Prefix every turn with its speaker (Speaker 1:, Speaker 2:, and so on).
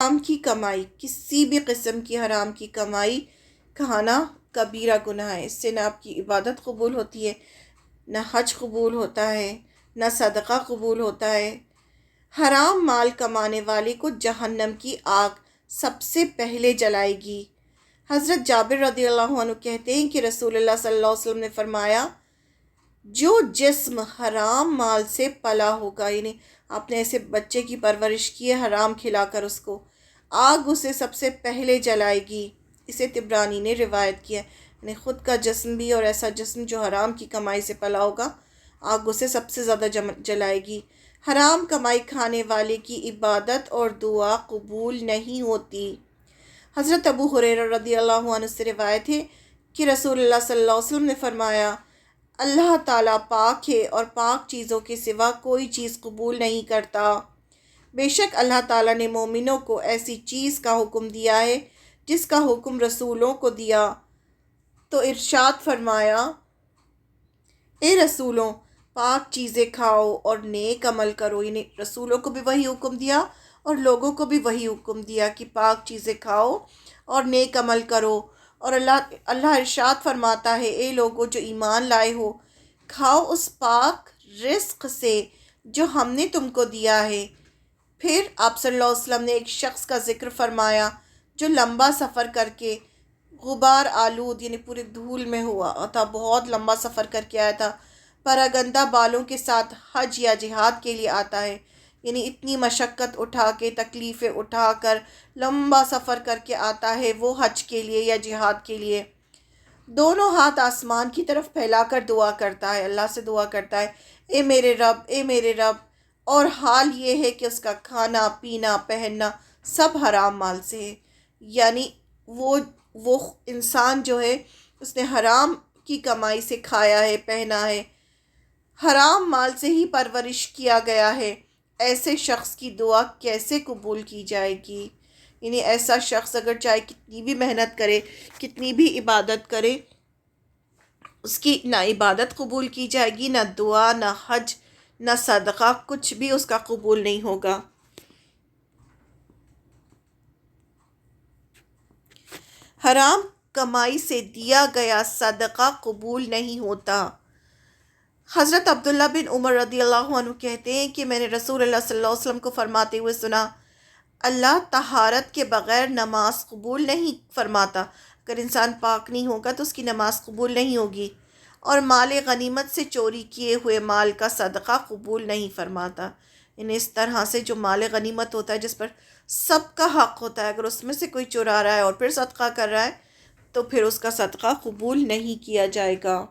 Speaker 1: حرام کی کمائی، کسی بھی قسم کی حرام کی کمائی کھانا کبیرہ گناہ ہے۔ اس سے نہ آپ کی عبادت قبول ہوتی ہے، نہ حج قبول ہوتا ہے، نہ صدقہ قبول ہوتا ہے۔ حرام مال کمانے والے کو جہنم کی آگ سب سے پہلے جلائے گی۔ حضرت جابر رضی اللہ عنہ کہتے ہیں کہ رسول اللہ صلی اللہ علیہ وسلم نے فرمایا، جو جسم حرام مال سے پلا ہوگا، یعنی آپ نے ایسے بچے کی پرورش کی ہے حرام کھلا کر، اس کو آگ اسے سب سے پہلے جلائے گی۔ اسے طبرانی نے روایت کیا، یعنی خود کا جسم بھی اور ایسا جسم جو حرام کی کمائی سے پلا ہوگا، آگ اسے سب سے زیادہ جلائے گی۔ حرام کمائی کھانے والے کی عبادت اور دعا قبول نہیں ہوتی۔ حضرت ابو ہریرہ رضی اللہ عنہ سے روایت ہے کہ رسول اللہ صلی اللہ علیہ وسلم نے فرمایا، اللہ تعالیٰ پاک ہے اور پاک چیزوں کے سوا کوئی چیز قبول نہیں کرتا۔ بے شک اللہ تعالیٰ نے مومنوں کو ایسی چیز کا حکم دیا ہے جس کا حکم رسولوں کو دیا، تو ارشاد فرمایا، اے رسولوں، پاک چیزیں کھاؤ اور نیک عمل کرو۔ یعنی رسولوں کو بھی وہی حکم دیا اور لوگوں کو بھی وہی حکم دیا کہ پاک چیزیں کھاؤ اور نیک عمل کرو۔ اور اللہ ارشاد فرماتا ہے، اے لوگو جو ایمان لائے ہو، کھاؤ اس پاک رزق سے جو ہم نے تم کو دیا ہے۔ پھر آپ صلی اللہ علیہ وسلم نے ایک شخص کا ذکر فرمایا جو لمبا سفر کر کے غبار آلود، یعنی پورے دھول میں ہوا تھا، بہت لمبا سفر کر کے آیا تھا، پراگندہ بالوں کے ساتھ حج یا جہاد کے لیے آتا ہے، یعنی اتنی مشقت اٹھا کے، تکلیفیں اٹھا کر لمبا سفر کر کے آتا ہے وہ حج کے لیے یا جہاد کے لیے۔ دونوں ہاتھ آسمان کی طرف پھیلا کر دعا کرتا ہے، اللہ سے دعا کرتا ہے، اے میرے رب، اے میرے رب، اور حال یہ ہے کہ اس کا کھانا پینا پہننا سب حرام مال سے ہے۔ یعنی وہ انسان جو ہے اس نے حرام کی کمائی سے کھایا ہے، پہنا ہے، حرام مال سے ہی پرورش کیا گیا ہے، ایسے شخص کی دعا کیسے قبول کی جائے گی؟ یعنی ایسا شخص اگر چاہے کتنی بھی محنت کرے، کتنی بھی عبادت کرے، اس کی نہ عبادت قبول کی جائے گی، نہ دعا، نہ حج، نہ صدقہ، کچھ بھی اس کا قبول نہیں ہوگا۔ حرام کمائی سے دیا گیا صدقہ قبول نہیں ہوتا۔ حضرت عبداللہ بن عمر رضی اللہ عنہ کہتے ہیں کہ میں نے رسول اللہ صلی اللہ علیہ وسلم کو فرماتے ہوئے سنا، اللہ طہارت کے بغیر نماز قبول نہیں فرماتا۔ اگر انسان پاک نہیں ہوگا تو اس کی نماز قبول نہیں ہوگی، اور مال غنیمت سے چوری کیے ہوئے مال کا صدقہ قبول نہیں فرماتا۔ یعنی اس طرح سے جو مال غنیمت ہوتا ہے جس پر سب کا حق ہوتا ہے، اگر اس میں سے کوئی چرا رہا ہے اور پھر صدقہ کر رہا ہے تو پھر اس کا صدقہ قبول نہیں کیا جائے گا۔